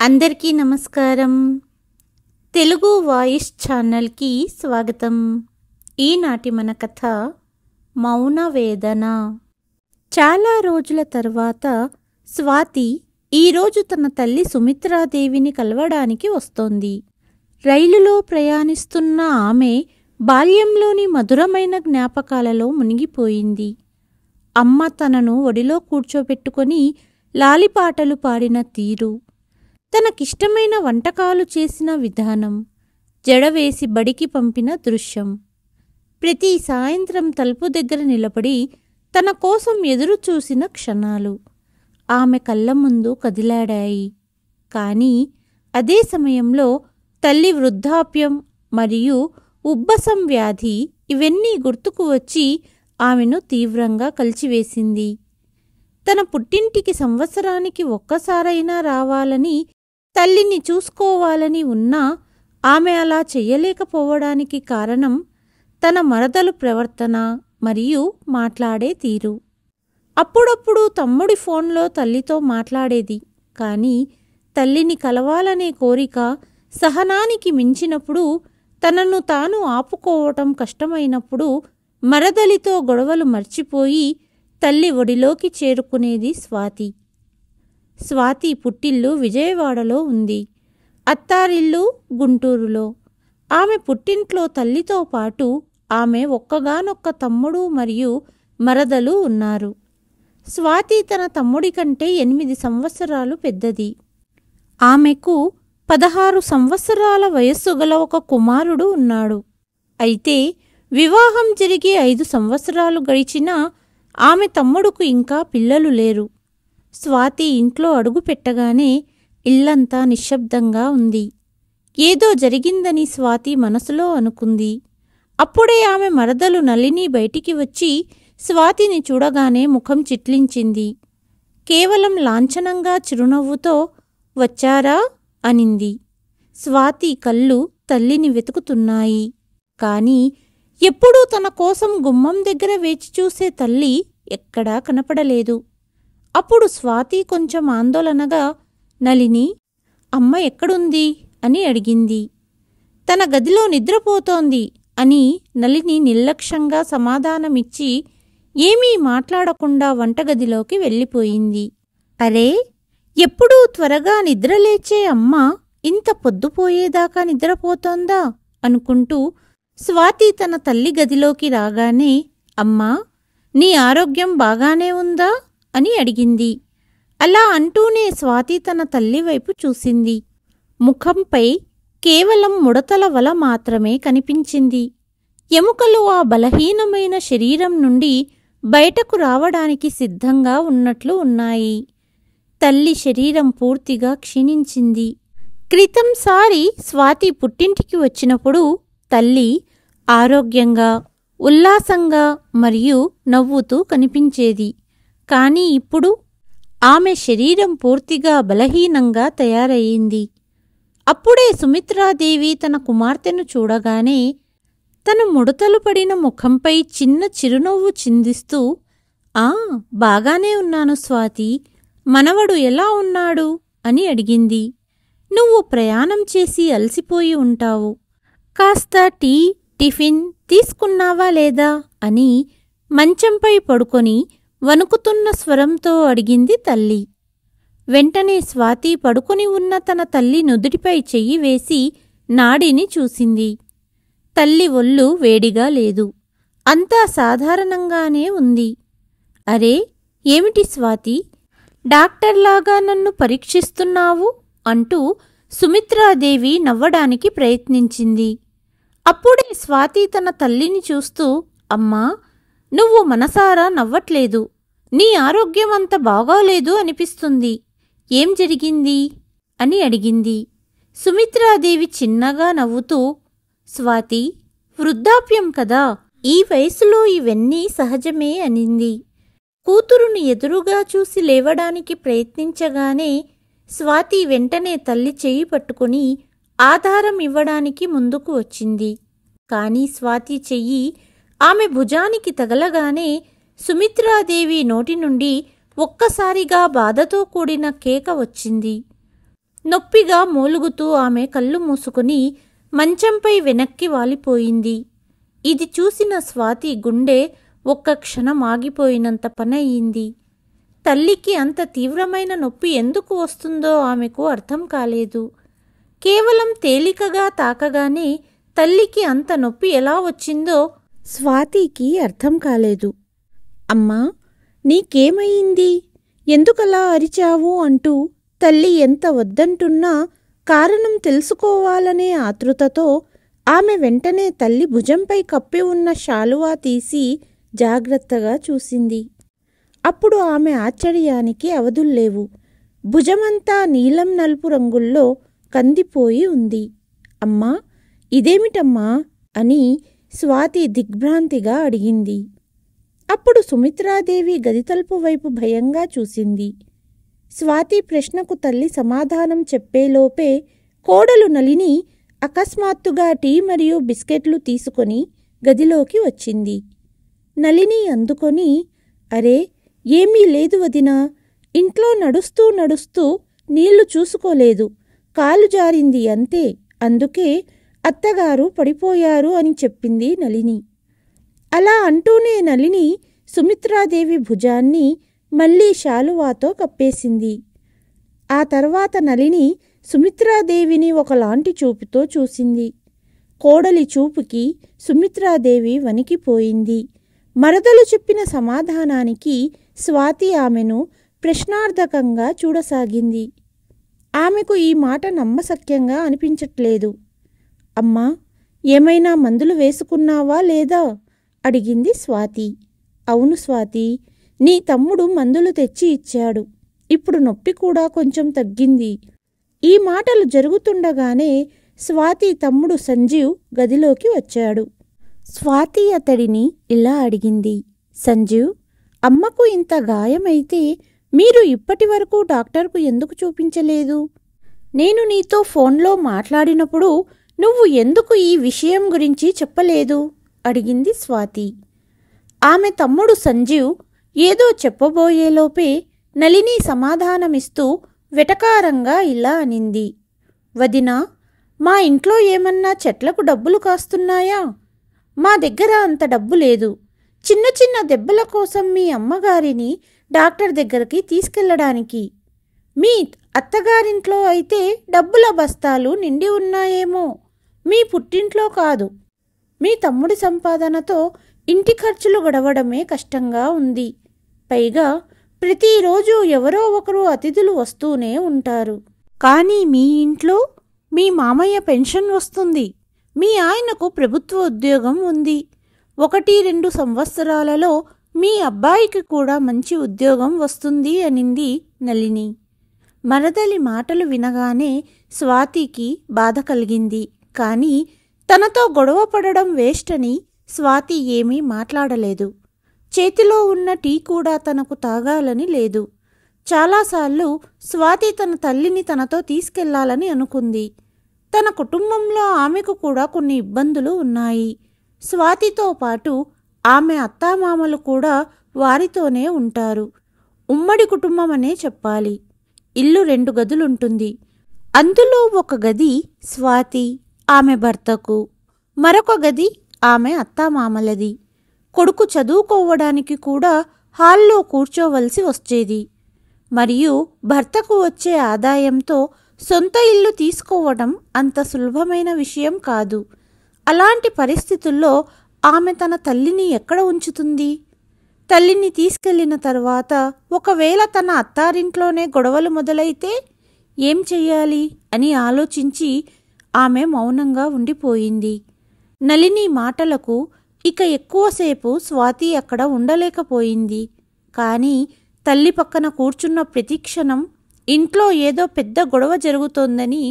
అందరికీ నమస్కారం. తెలుగు వాయిస్ ఛానల్కి స్వాగతం. ఈనాటి మన కథ మౌన వేదన. చాలా రోజుల తర్వాత స్వాతి ఈరోజు తన తల్లి సుమిత్రాదేవిని కలవడానికి వస్తోంది. రైలులో ప్రయాణిస్తున్న ఆమె బాల్యంలోని మధురమైన జ్ఞాపకాలలో మునిగిపోయింది. అమ్మ తనను ఒడిలో కూర్చోబెట్టుకొని లాలిపాటలు పాడిన తీరు, తనకిష్టమైన వంటకాలు చేసిన విధానం, జడవేసి బడికి పంపిన దృశ్యం, ప్రతి సాయంత్రం తలుపు దగ్గర నిలబడి తన కోసం ఎదురు చూసిన క్షణాలు ఆమె కళ్ళ ముందు కదిలాడాయి. కానీ అదే సమయంలో తల్లి వృద్ధాప్యం మరియు ఉబ్బసం వ్యాధి ఇవన్నీ గుర్తుకు వచ్చి ఆమెను తీవ్రంగా కలిచివేసింది. తన పుట్టింటికి సంవత్సరానికి ఒక్కసారైనా రావాలని, తల్లిని చూసుకోవాలని ఉన్నా ఆమె అలా చెయ్యలేకపోవడానికి కారణం తన మరదలు ప్రవర్తన మరియు మాట్లాడే తీరు. అప్పుడప్పుడు తమ్ముడి ఫోన్లో తల్లితో మాట్లాడేది. కానీ తల్లిని కలవాలనే కోరిక సహనానికి మించినప్పుడు, తనను తాను ఆపుకోవటం కష్టమైనప్పుడు మరదలితో గొడవలు మర్చిపోయి తల్లి ఒడిలోకి చేరుకునేది స్వాతి. స్వాతి పుట్టిల్లు విజయవాడలో ఉంది, అత్తారిల్లు గుంటూరులో. ఆమె పుట్టింట్లో తల్లితో పాటు ఆమె ఒక్కగానొక్క తమ్ముడు మరియు మరదలు ఉన్నారు. స్వాతి తన తమ్ముడి కంటే 8 సంవత్సరాలు పెద్దది. ఆమెకు 16 సంవత్సరాల వయస్సు గల ఒక కుమారుడు ఉన్నాడు. అయితే వివాహం జరిగి 5 సంవత్సరాలు గడిచినా ఆమె తమ్ముడుకు ఇంకా పిల్లలు లేరు. స్వాతి ఇంట్లో అడుగు పెట్టగానే ఇల్లంతా నిశ్శబ్దంగా ఉంది. ఏదో జరిగిందని స్వాతి మనసులో అనుకుంది. అప్పుడే ఆమె మరదలు నళిని బయటికి వచ్చి స్వాతిని చూడగానే ముఖం చిట్లించింది. కేవలం లాంఛనంగా చిరునవ్వుతో "వచ్చారా?" అనింది. స్వాతి కళ్ళు తల్లిని వెతుకుతున్నాయి. కాని ఎప్పుడూ తన కోసం గుమ్మం దగ్గర వేచి చూసే తల్లి ఎక్కడా కనపడలేదు. అప్పుడు స్వాతి కొంచెం ఆందోళనగా "నళిని, అమ్మ ఎక్కడుంది?" అని అడిగింది. "తన గదిలో నిద్రపోతోంది" అని నళిని నిర్లక్ష్యంగా సమాధానమిచ్చి ఏమీ మాట్లాడకుండా వంటగదిలోకి వెళ్ళిపోయింది. అరే, ఎప్పుడూ త్వరగా నిద్రలేచే అమ్మ ఇంత పొద్దుపోయేదాకా నిద్రపోతోందా అనుకుంటూ స్వాతి తన తల్లి గదిలోకి రాగానే "అమ్మా, నీ ఆరోగ్యం బాగానే ఉందా?" అని అడిగింది. అలా అంటూనే స్వాతి తన తల్లి వైపు చూసింది. ముఖంపై కేవలం ముడతల వల మాత్రమే కనిపించింది. ఎముకలు ఆ బలహీనమైన శరీరం నుండి బయటకు రావడానికి సిద్ధంగా ఉన్నట్లు ఉన్నాయి. తల్లి శరీరం పూర్తిగా క్షీణించింది. క్రితంసారి స్వాతి పుట్టింటికి వచ్చినప్పుడు తల్లి ఆరోగ్యంగా, ఉల్లాసంగా మరియు నవ్వుతూ కనిపించేది. కానీ ఇప్పుడు ఆమె శరీరం పూర్తిగా బలహీనంగా తయారయ్యింది. అప్పుడే సుమిత్రాదేవి తన కుమార్తెను చూడగానే తన ముడతలు పడిన ముఖంపై చిన్న చిరునవ్వు చిందిస్తూ బాగానే ఉన్నాను స్వాతి, మనవడు ఎలా ఉన్నాడు?" అని అడిగింది. "నువ్వు ప్రయాణం చేసి అలసిపోయి ఉంటావు. కాస్త టీ, టిఫిన్ తీసుకున్నావా లేదా?" అని మంచంపై పడుకొని వణుకుతున్న స్వరంతో అడిగింది తల్లి. వెంటనే స్వాతి పడుకొని ఉన్న తన తల్లి నుదుటిపై చెయ్యి వేసి నాడిని చూసింది. తల్లి ఒళ్ళు వేడిగా లేదు, అంతా సాధారణంగానే ఉంది. "అరే, ఏమిటి స్వాతి, డాక్టర్లాగా నన్ను పరీక్షిస్తున్నావు?" అంటూ సుమిత్రాదేవి నవ్వడానికి ప్రయత్నించింది. అప్పుడే స్వాతి తన తల్లిని చూస్తూ "అమ్మా, నువ్వు మనసారా నవ్వట్లేదు. నీ ఆరోగ్యం అంత బాగోలేదు అనిపిస్తుంది. ఏం జరిగింది?" అని అడిగింది. సుమిత్రాదేవి చిన్నగా నవ్వుతూ "స్వాతి, వృద్ధాప్యం కదా, ఈ వయసులో ఇవన్నీ సహజమే" అనింది. కూతురుని ఎదురుగా చూసి లేవడానికి ప్రయత్నించగానే స్వాతి వెంటనే తల్లి చెయ్యి పట్టుకుని ఆధారం ఇవ్వడానికి ముందుకు వచ్చింది. కానీ స్వాతి చెయ్యి ఆమె భుజానికి తగలగానే సుమిత్రాదేవి నోటి నుండి ఒక్కసారిగా బాధతో కూడిన కేక వచ్చింది. నొప్పిగా మూలుగుతూ ఆమె కళ్ళు మూసుకుని మంచంపై వెనక్కి వాలిపోయింది. ఇది చూసిన స్వాతి గుండె ఒక్క క్షణం ఆగిపోయినంత పనయింది. తల్లికి అంత తీవ్రమైన నొప్పి ఎందుకు వస్తుందో ఆమెకు అర్థం కాలేదు. కేవలం తేలికగా తాకగానే తల్లికి అంత నొప్పి ఎలా వచ్చిందో స్వాతికి అర్థం కాలేదు. అమ్మా, నీకేమయింది? ఎందుకలా అరిచావు అంటూ తల్లి ఎంత వద్దంటున్నా కారణం తెలుసుకోవాలనే ఆతృతతో ఆమె వెంటనే తల్లి భుజంపై కప్పి ఉన్న శాలువా తీసి జాగ్రత్తగా చూసింది. అప్పుడు ఆమె ఆశ్చర్యానికి అవధుల్లేవు. భుజమంతా నీలం నలుపు రంగుల్లో కందిపోయి ఉంది. అమ్మా, ఇదేమిటమ్మా అని స్వాతి దిగ్భ్రాంతిగా అడిగింది. అప్పుడు సుమిత్రాదేవి గదితలుపు వైపు భయంగా చూసింది. స్వాతి ప్రశ్నకు తల్లి సమాధానం చెప్పేలోపే కోడలు నళిని అకస్మాత్తుగా టీ మరియు బిస్కెట్లు తీసుకొని గదిలోకి వచ్చింది. నళిని అందుకొని, అరే, ఏమీ లేదు వదినా, ఇంట్లో నడుస్తూ నడుస్తూ నీళ్లు చూసుకోలేదు, కాలు జారింది అంతే, అందుకే అత్తగారు పడిపోయారు అని చెప్పింది నళిని. అలా అంటూనే నళిని సుమిత్రాదేవి భుజాన్ని మళ్లీ శాలువాతో కప్పేసింది. ఆ తర్వాత నళిని సుమిత్రాదేవిని ఒకలాంటి చూపుతో చూసింది. కోడలి చూపుకి సుమిత్రాదేవి వణికిపోయింది. మరదలు చెప్పిన సమాధానానికి స్వాతి ఆమెను ప్రశ్నార్థకంగా చూడసాగింది. ఆమెకు ఈ మాట నమ్మశక్యంగా అనిపించట్లేదు. అమ్మా, ఏమైనా మందులు వేసుకున్నావా లేదా అడిగింది స్వాతి. అవును స్వాతి, నీ తమ్ముడు మందులు తెచ్చి ఇచ్చాడు. ఇప్పుడు నొప్పి కూడా కొంచెం తగ్గింది. ఈ మాటలు జరుగుతుండగానే స్వాతి తమ్ముడు సంజీవ్ గదిలోకి వచ్చాడు. స్వాతి అతడిని ఇలా అడిగింది. సంజీవ్, అమ్మకు ఇంత గాయమైతే మీరు ఇప్పటి వరకు డాక్టర్కు ఎందుకు చూపించలేదు? నేను నీతో ఫోన్లో మాట్లాడినప్పుడు నువ్వు ఎందుకు ఈ విషయం గురించి చెప్పలేదు అడిగింది స్వాతి. ఆమె తమ్ముడు సంజీవ్ ఏదో చెప్పబోయేలోపే నళిని సమాధానమిస్తూ వెటకారంగా ఇలా అనింది. వదినా, మా ఇంట్లో ఏమన్నా చెట్లకు డబ్బులు కాస్తున్నాయా? మా దగ్గర అంత డబ్బు లేదు. చిన్న చిన్న దెబ్బల కోసం మీ అమ్మగారిని డాక్టర్ దగ్గరికి తీసుకెళ్లడానికి. మీ అత్తగారింట్లో అయితే డబ్బుల బస్తాలు నిండి ఉన్నాయేమో, మీ పుట్టింట్లో కాదు. మీ తమ్ముడి సంపాదనతో ఇంటి ఖర్చులు గడవడమే కష్టంగా ఉంది. పైగా ప్రతిరోజు ఎవరో ఒకరు అతిథులు వస్తూనే ఉంటారు. కానీ మీ ఇంట్లో మీ మామయ్య పెన్షన్ వస్తుంది, మీ ఆయనకు ప్రభుత్వ ఉద్యోగం ఉంది. 1-2 సంవత్సరాలలో మీ అబ్బాయికి కూడా మంచి ఉద్యోగం వస్తుంది అనింది నళిని. మరదలి మాటలు వినగానే స్వాతికి బాధ కలిగింది. కానీ తనతో గొడవ పడడం వేస్ట్ అని స్వాతి ఏమీ మాట్లాడలేదు. చేతిలో ఉన్న టీ కూడా తనకు తాగాలని లేదు. చాలాసార్లు స్వాతి తన తల్లిని తనతో తీసుకెళ్లాలని అనుకుంది. తన కుటుంబంలో ఆమెకు కూడా కొన్ని ఇబ్బందులు ఉన్నాయి. స్వాతితో పాటు ఆమె అత్తామామలు కూడా వారితోనే ఉంటారు. ఉమ్మడి కుటుంబమనే చెప్పాలి. ఇల్లు 2 గదులుంటుంది. అందులో ఒక గది స్వాతి, ఆమె భర్తకు, మరొక గది ఆమె అత్తామామలది. కొడుకు చదువుకోవడానికి కూడా హాల్లో కూర్చోవలసి వచ్చేది. మరియు భర్తకు వచ్చే ఆదాయంతో సొంత ఇల్లు తీసుకోవడం అంత సులభమైన విషయం కాదు. అలాంటి పరిస్థితుల్లో ఆమె తన తల్లిని ఎక్కడ ఉంచుతుంది? తల్లిని తీసుకెళ్లిన తర్వాత ఒకవేళ తన అత్తారింట్లోనే గొడవలు మొదలైతే ఏం చెయ్యాలి అని ఆలోచించి ఆమె మౌనంగా ఉండిపోయింది. నళిని మాటలకు ఇక ఎక్కువసేపు స్వాతి అక్కడ ఉండలేకపోయింది. కానీ తల్లి పక్కన కూర్చున్న ప్రతిక్షణం ఇంట్లో ఏదో పెద్ద గొడవ జరుగుతోందని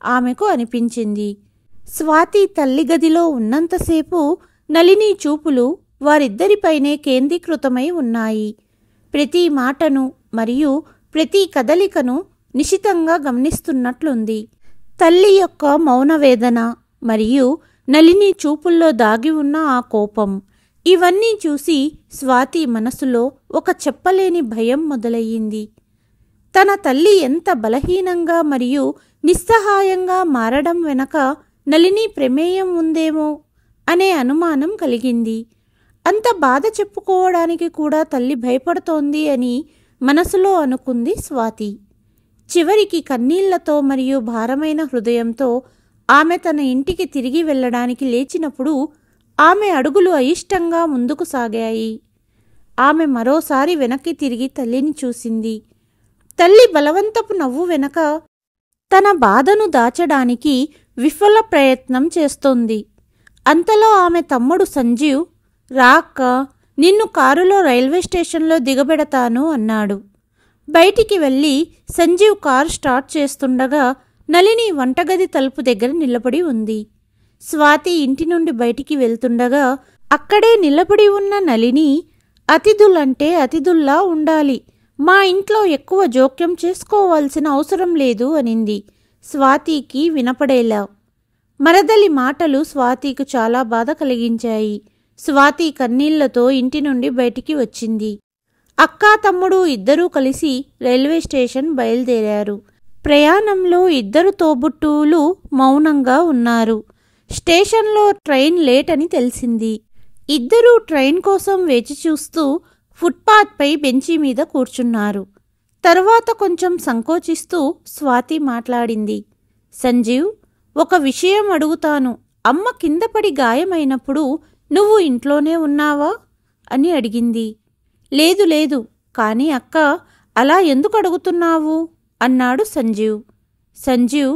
ఆమెకు అనిపించింది. స్వాతి తల్లి గదిలో ఉన్నంతసేపు నళిని చూపులు వారిద్దరిపైనే కేంద్రీకృతమై ఉన్నాయి. ప్రతి మాటను మరియు ప్రతి కదలికను నిశితంగా గమనిస్తున్నట్లుంది. తల్లి యొక్క మౌనవేదన మరియు నళిని చూపుల్లో దాగి ఉన్న ఆ కోపం, ఇవన్నీ చూసి స్వాతి మనసులో ఒక చెప్పలేని భయం మొదలయ్యింది. తన తల్లి ఎంత బలహీనంగా మరియు నిస్సహాయంగా మారడం వెనక నళిని ప్రమేయం ఉందేమో అనే అనుమానం కలిగింది. అంత బాధ చెప్పుకోవడానికి కూడా తల్లి భయపడుతోంది అని మనసులో అనుకుంది స్వాతి. చివరికి కన్నీళ్లతో మరియు భారమైన హృదయంతో ఆమె తన ఇంటికి తిరిగి వెళ్ళడానికి లేచినప్పుడు ఆమె అడుగులు అయిష్టంగా ముందుకు సాగాయి. ఆమె మరోసారి వెనక్కి తిరిగి తల్లిని చూసింది. తల్లి బలవంతపు నవ్వు వెనక తన బాధను దాచడానికి విఫల ప్రయత్నం చేస్తోంది. అంతలో ఆమె తమ్ముడు సంజీవ్, రా అక్క, నిన్ను కారులో రైల్వే స్టేషన్లో దిగబెడతాను అన్నాడు. బయటికి వెళ్ళి సంజీవ్ కారు స్టార్ట్ చేస్తుండగా నళిని వంటగది తలుపు దగ్గర నిలబడి ఉంది. స్వాతి ఇంటి నుండి బయటికి వెళ్తుండగా అక్కడే నిలబడి ఉన్న నళిని, అతిథులంటే అతిథుల్లా ఉండాలి, మా ఇంట్లో ఎక్కువ జోక్యం చేసుకోవాల్సిన అవసరం లేదు అనింది స్వాతికి వినపడేలా. మరదలి మాటలు స్వాతికు చాలా బాధ కలిగించాయి. స్వాతి కన్నీళ్లతో ఇంటి నుండి బయటికి వచ్చింది. అక్కా తమ్ముడు ఇద్దరూ కలిసి రైల్వే స్టేషన్ బయలుదేరారు. ప్రయాణంలో ఇద్దరు తోబుట్టువులు మౌనంగా ఉన్నారు. స్టేషన్లో ట్రైన్ లేట్ అని తెలిసింది. ఇద్దరూ ట్రైన్ కోసం వేచి చూస్తూ ఫుట్పాత్పై బెంచి మీద కూర్చున్నారు. తర్వాత కొంచెం సంకోచిస్తూ స్వాతి మాట్లాడింది. సంజీవ్, ఒక విషయం అడుగుతాను. అమ్మ కింద పడి గాయమైనప్పుడు నువ్వు ఇంట్లోనే ఉన్నావా అని అడిగింది. లేదు లేదు, కానీ అక్క, అలా ఎందుకు అడుగుతున్నావు అన్నాడు సంజీవ్. సంజీవ్,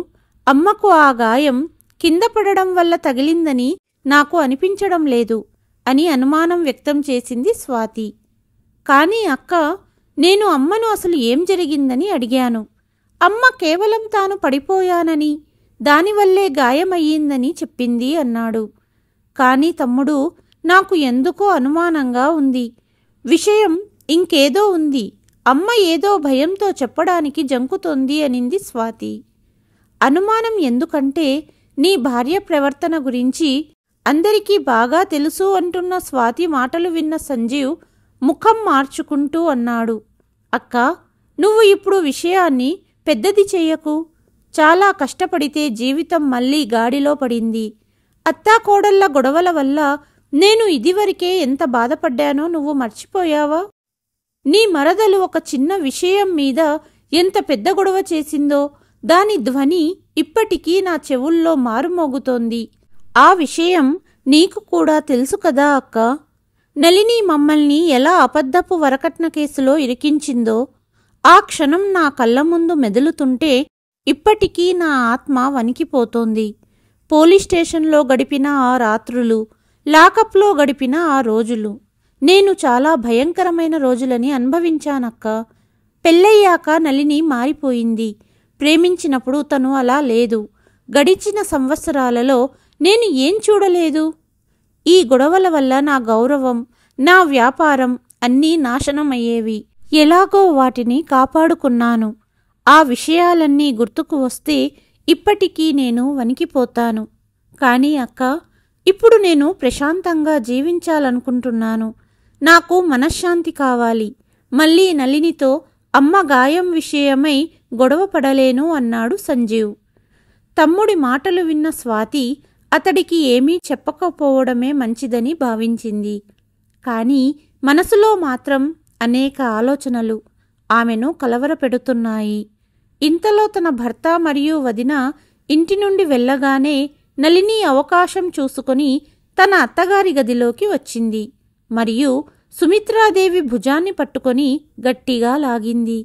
అమ్మకు ఆ గాయం కింద పడడం వల్ల తగిలిందని నాకు అనిపించడం లేదు అని అనుమానం వ్యక్తం చేసింది స్వాతి. కానీ అక్క, నేను అమ్మను అసలు ఏం జరిగిందని అడిగాను. అమ్మ కేవలం తాను పడిపోయానని, దానివల్లే గాయమయ్యిందని చెప్పింది అన్నాడు. కానీ తమ్ముడు, నాకు ఎందుకో అనుమానంగా ఉంది. విషయం ఇంకేదో ఉంది. అమ్మ ఏదో భయంతో చెప్పడానికి జంకుతోంది అనింది స్వాతి. అనుమానం ఎందుకంటే నీ భార్య ప్రవర్తన గురించి అందరికీ బాగా తెలుసు అంటున్న స్వాతి మాటలు విన్న సంజీవ్ ముఖం మార్చుకుంటూ అన్నాడు. అక్క, నువ్వు ఇప్పుడు విషయాన్ని పెద్దది చెయ్యకు. చాలా కష్టపడితే జీవితం మళ్ళీ గాడిలో పడింది. అత్తాకోడళ్ల గొడవల వల్ల నేను ఇదివరకే ఎంత బాధపడ్డానో నువ్వు మర్చిపోయావా? నీ మరదలు ఒక చిన్న విషయం మీద ఎంత పెద్ద గొడవ చేసిందో దాని ధ్వని ఇప్పటికీ నా చెవుల్లో మారుమోగుతోంది. ఆ విషయం నీకు కూడా తెలుసు కదా అక్క. నళిని మమ్మల్ని ఎలా అబద్ధపు వరకట్న కేసులో ఇరికించిందో ఆ క్షణం నా కళ్ళ ముందు మెదులుతుంటే ఇప్పటికీ నా ఆత్మ వణికిపోతోంది. పోలీస్ స్టేషన్లో గడిపిన ఆ రాత్రులు, లాకప్లో గడిపిన ఆ రోజులు నేను చాలా భయంకరమైన రోజులని అనుభవించానక్క. పెళ్ళయ్యాక నళిని మారిపోయింది. ప్రేమించినప్పుడు తను అలా లేదు. గడిచిన సంవత్సరాలలో నేను ఏం చూడలేదు? ఈ గొడవల వల్ల నా గౌరవం, నా వ్యాపారం అన్నీ నాశనమయ్యేవి. ఎలాగో వాటిని కాపాడుకున్నాను. ఆ విషయాలన్నీ గుర్తుకు వస్తే ఇప్పటికీ నేను వణికిపోతాను. కానీ అక్క, ఇప్పుడు నేను ప్రశాంతంగా జీవించాలనుకుంటున్నాను. నాకు మనశ్శాంతి కావాలి. మళ్ళీ నళినితో అమ్మ గాయం విషయమై గొడవ పడలేను అన్నాడు సంజీవ్. తమ్ముడి మాటలు విన్న స్వాతి అతడికి ఏమీ చెప్పకపోవడమే మంచిదని భావించింది. కానీ మనసులో మాత్రం అనేక ఆలోచనలు ఆమెను కలవరపెడుతున్నాయి. ఇంతలో తన భర్త మరియు వదిన ఇంటి నుండి వెళ్ళగానే నళిని అవకాశం చూసుకొని తన అత్తగారి గదిలోకి వచ్చింది మరియు సుమిత్రాదేవి భుజాన్ని పట్టుకొని గట్టిగా లాగింది.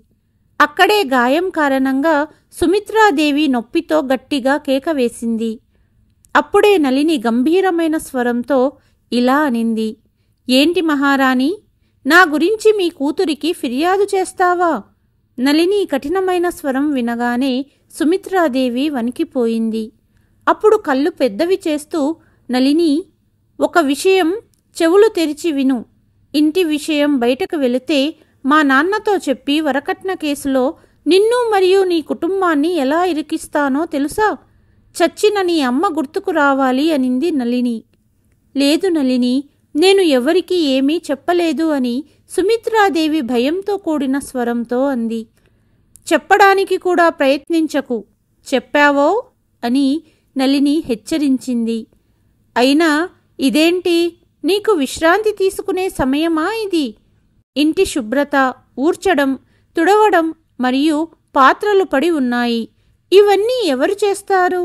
అక్కడే గాయం కారణంగా సుమిత్రాదేవి నొప్పితో గట్టిగా కేక వేసింది. అప్పుడే నళిని గంభీరమైన స్వరంతో ఇలా అనింది. ఏంటి మహారాణి, నా గురించి మీ కూతురికి ఫిర్యాదు చేస్తావా? నళిని కఠినమైన స్వరం వినగానే సుమిత్రాదేవి వణికిపోయింది. అప్పుడు కళ్ళు పెద్దవి చేస్తూ, నళిని, ఒక విషయం చెవులు తెరిచి విను. ఇంటి విషయం బయటకు వెళితే మా నాన్నతో చెప్పి వరకట్న కేసులో నిన్ను మరియు నీ కుటుంబాన్ని ఎలా ఇరికిస్తానో తెలుసా? చచ్చిన నీ అమ్మ గుర్తుకు రావాలి అనింది నళిని. లేదు నళిని, నేను ఎవరికీ ఏమీ చెప్పలేదు అని సుమిత్రాదేవి భయంతో కూడిన స్వరంతో అంది. చెప్పడానికి కూడా ప్రయత్నించకు, చెప్పావో అని నళిని హెచ్చరించింది. అయినా ఇదేంటి, నీకు విశ్రాంతి తీసుకునే సమయమా ఇది? ఇంటి శుభ్రత, ఊడ్చడం, తుడవడం మరియు పాత్రలు పడి ఉన్నాయి. ఇవన్నీ ఎవరు చేస్తారు?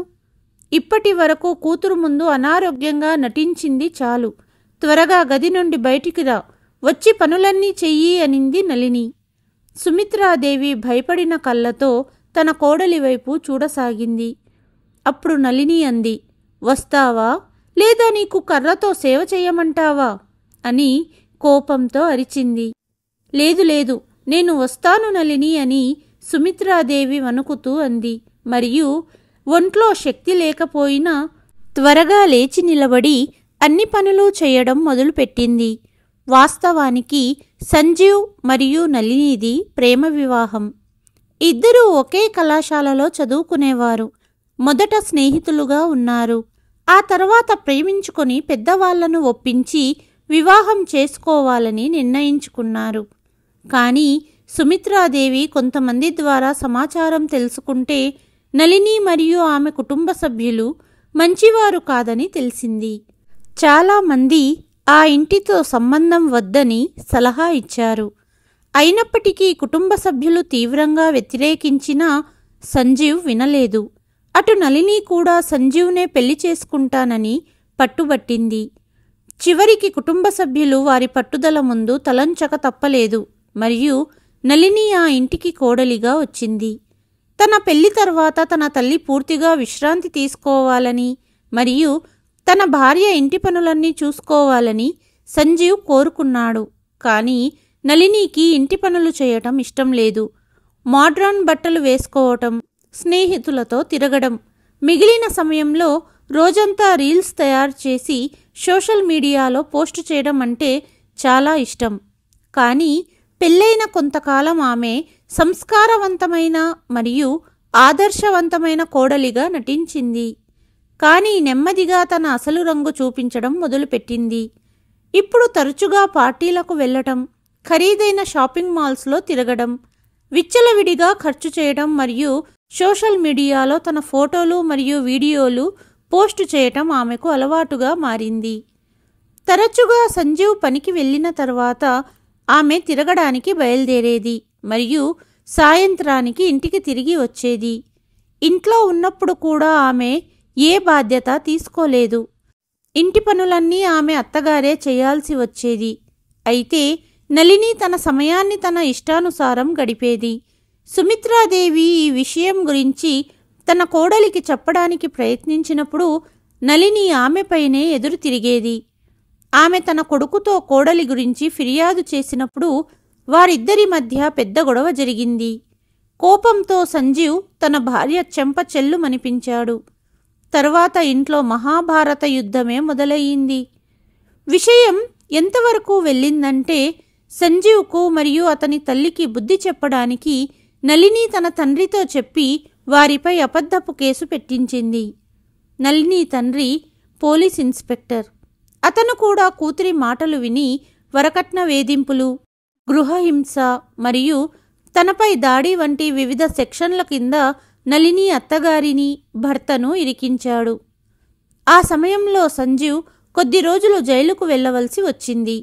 ఇప్పటి వరకు కూతురు ముందు అనారోగ్యంగా నటించింది చాలు. త్వరగా గది నుండి బయటికి రా, వచ్చి పనులన్నీ చెయ్యి అనింది నళిని. సుమిత్రాదేవి భయపడిన కళ్ళతో తన కోడలి వైపు చూడసాగింది. అప్పుడు నళిని అంది, వస్తావా లేదా నీకు కర్రతో సేవ చెయ్యమంటావా అని కోపంతో అరిచింది. లేదు లేదు, నేను వస్తాను నళిని అని సుమిత్రాదేవి వణుకుతూ అంది. మరియు ఒంట్లో శక్తి లేకపోయినా త్వరగా లేచి నిలబడి అన్ని పనులు చేయడం మొదలుపెట్టింది. వాస్తవానికి సంజీవ్ మరియు నళినిది ప్రేమ వివాహం. ఇద్దరూ ఒకే కళాశాలలో చదువుకునేవారు. మొదట స్నేహితులుగా ఉన్నారు. ఆ తర్వాత ప్రేమించుకొని పెద్దవాళ్లను ఒప్పించి వివాహం చేసుకోవాలని నిర్ణయించుకున్నారు. కానీ సుమిత్రాదేవి కొంతమంది ద్వారా సమాచారం తెలుసుకుంటే నళిని మరియు ఆమె కుటుంబ సభ్యులు మంచివారు కాదని తెలిసింది. చాలామంది ఆ ఇంటితో సంబంధం వద్దని సలహా ఇచ్చారు. అయినప్పటికీ కుటుంబ సభ్యులు తీవ్రంగా వ్యతిరేకించినా సంజీవ్ వినలేదు. అటు నళిని కూడా సంజీవ్నే పెళ్లి చేసుకుంటానని పట్టుబట్టింది. చివరికి కుటుంబ సభ్యులు వారి పట్టుదల ముందు తలంచక తప్పలేదు. మరియు నళిని ఆ ఇంటికి కోడలిగా వచ్చింది. తన పెళ్లి తర్వాత తన తల్లి పూర్తిగా విశ్రాంతి తీసుకోవాలని మరియు తన భార్య ఇంటి పనులన్నీ చూసుకోవాలని సంజీవ్ కోరుకున్నాడు. కానీ నళినికి ఇంటి పనులు చేయటం ఇష్టం లేదు. మోడ్రన్ బట్టలు వేసుకోవటం, స్నేహితులతో తిరగడం, మిగిలిన సమయంలో రోజంతా రీల్స్ తయారు చేసి సోషల్ మీడియాలో పోస్టు చేయడం అంటే చాలా ఇష్టం. కానీ పెళ్ళైన కొంతకాలం ఆమె సంస్కారవంతమైన మరియు ఆదర్శవంతమైన కోడలిగా నటించింది. కానీ నెమ్మదిగా తన అసలు రంగు చూపించడం మొదలుపెట్టింది. ఇప్పుడు తరచుగా పార్టీలకు వెళ్లటం, ఖరీదైన షాపింగ్ మాల్స్లో తిరగడం, విచ్చలవిడిగా ఖర్చు చేయడం మరియు సోషల్ మీడియాలో తన ఫోటోలు మరియు వీడియోలు పోస్టు చేయటం ఆమెకు అలవాటుగా మారింది. తరచుగా సంజీవ్ పనికి వెళ్ళిన తర్వాత ఆమె తిరగడానికి బయలుదేరేది మరియు సాయంత్రానికి ఇంటికి తిరిగి వచ్చేది. ఇంట్లో ఉన్నప్పుడు కూడా ఆమె ఏ బాధ్యత తీసుకోలేదు. ఇంటి పనులన్నీ ఆమె అత్తగారే చేయాల్సి వచ్చేది. అయితే నళిని తన సమయాన్ని తన ఇష్టానుసారం గడిపేది. సుమిత్రాదేవి ఈ విషయం గురించి తన కోడలికి చెప్పడానికి ప్రయత్నించినప్పుడు నళిని ఆమెపైనే ఎదురు తిరిగేది. ఆమె తన కొడుకుతో కోడలి గురించి ఫిర్యాదు చేసినప్పుడు వారిద్దరి మధ్య పెద్ద గొడవ జరిగింది. కోపంతో సంజీవ్ తన భార్య చెంప చెల్లుమనిపించాడు. తరువాత ఇంట్లో మహాభారత యుద్ధమే మొదలయ్యింది. విషయం ఎంతవరకు వెళ్ళిందంటే సంజీవ్కు మరియు అతని తల్లికి బుద్ధి చెప్పడానికి నళిని తన తండ్రితో చెప్పి వారిపై అబద్ధపు కేసు పెట్టించింది. నళిని తండ్రి పోలీస్ ఇన్స్పెక్టర్. అతను కూడా కూతురి మాటలు విని వరకట్న వేధింపులు, గృహహింస మరియు తనపై దాడి వంటి వివిధ సెక్షన్ల కింద నళిని అత్తగారిని, భర్తను ఇరికించాడు. ఆ సమయంలో సంజీవ్ కొద్ది రోజులు జైలుకు వెళ్లవలసి వచ్చింది.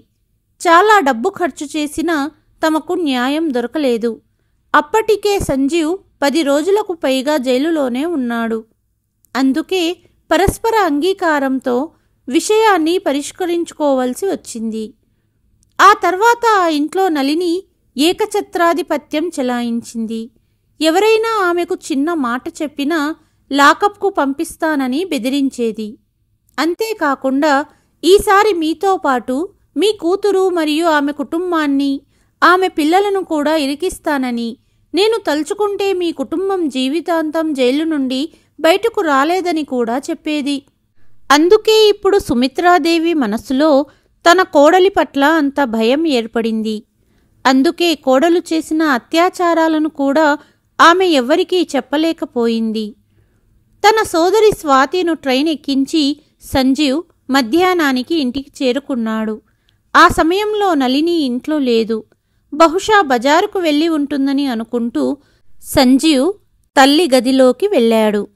చాలా డబ్బు ఖర్చు చేసినా తమకు న్యాయం దొరకలేదు. అప్పటికే సంజీవ్ 10 రోజులకు పైగా జైలులోనే ఉన్నాడు. అందుకే పరస్పర అంగీకారంతో విషయాన్ని పరిష్కరించుకోవలసి వచ్చింది. ఆ తర్వాత ఆ ఇంట్లో నళిని ఏకఛత్రాధిపత్యం చెలాయించింది. ఎవరైనా ఆమెకు చిన్న మాట చెప్పినా లాకప్కు పంపిస్తానని బెదిరించేది. అంతేకాకుండా ఈసారి మీతో పాటు మీ కూతురు మరియు ఆమె కుటుంబాన్ని, ఆమె పిల్లలను కూడా ఇరికిస్తానని, నేను తలుచుకుంటే మీ కుటుంబం జీవితాంతం జైలు నుండి బయటకు రాలేదని కూడా చెప్పేది. అందుకే ఇప్పుడు సుమిత్రాదేవి మనసులో తన కోడలి పట్ల అంత భయం ఏర్పడింది. అందుకే కోడలు చేసిన అత్యాచారాలను కూడా ఆమె ఎవ్వరికీ చెప్పలేకపోయింది. తన సోదరి స్వాతిను ట్రైన్ ఎక్కించి సంజీవ్ మధ్యాహ్నానికి ఇంటికి చేరుకున్నాడు. ఆ సమయంలో నళిని ఇంట్లో లేదు. బహుశా బజారుకు వెళ్ళి ఉంటుందని అనుకుంటూ సంజీవ్ తల్లి గదిలోకి వెళ్ళాడు.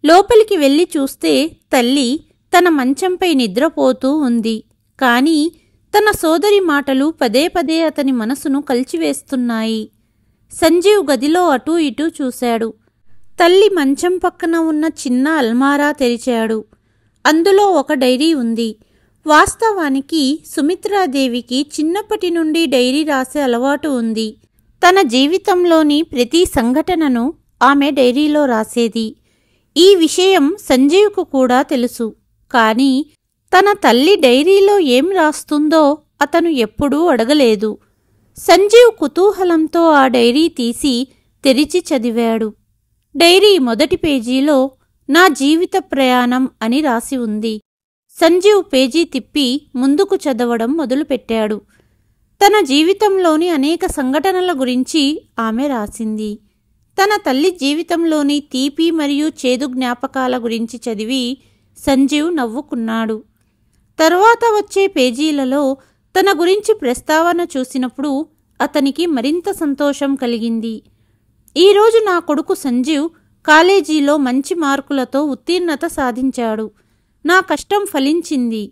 లోపలికి వెళ్ళి చూస్తే తల్లి తన మంచంపై నిద్రపోతూ ఉంది. కాని తన సోదరి మాటలు పదే పదే అతని మనసును కలిచివేస్తున్నాయి. సంజీవ్ గదిలో అటూ ఇటూ చూశాడు. తల్లి మంచం పక్కన ఉన్న చిన్న అల్మారా తెరిచాడు. అందులో ఒక డైరీ ఉంది. వాస్తవానికి సుమిత్రాదేవికి చిన్నప్పటి నుండి డైరీ రాసే అలవాటు ఉంది. తన జీవితంలోని ప్రతి సంఘటనను ఆమె డైరీలో రాసేది. ఈ విషయం సంజీవ్కు కూడా తెలుసు. కాని తన తల్లి డైరీలో ఏం రాస్తుందో అతను ఎప్పుడూ అడగలేదు. సంజీవ్ కుతూహలంతో ఆ డైరీ తీసి తెరిచి చదివాడు. డైరీ మొదటి పేజీలో నా జీవిత ప్రయాణం అని రాసి ఉంది. సంజీవ్ పేజీ తిప్పి ముందుకు చదవడం మొదలుపెట్టాడు. తన జీవితంలోని అనేక సంఘటనల గురించి ఆమె రాసింది. తన తల్లి జీవితంలోని తీపి మరియు చేదు జ్ఞాపకాల గురించి చదివి సంజీవ్ నవ్వుకున్నాడు. తరువాత వచ్చే పేజీలలో తన గురించి ప్రస్తావన చూసినప్పుడు అతనికి మరింత సంతోషం కలిగింది. ఈరోజు నా కొడుకు సంజీవ్ కాలేజీలో మంచి మార్కులతో ఉత్తీర్ణత సాధించాడు. నా కష్టం ఫలించింది.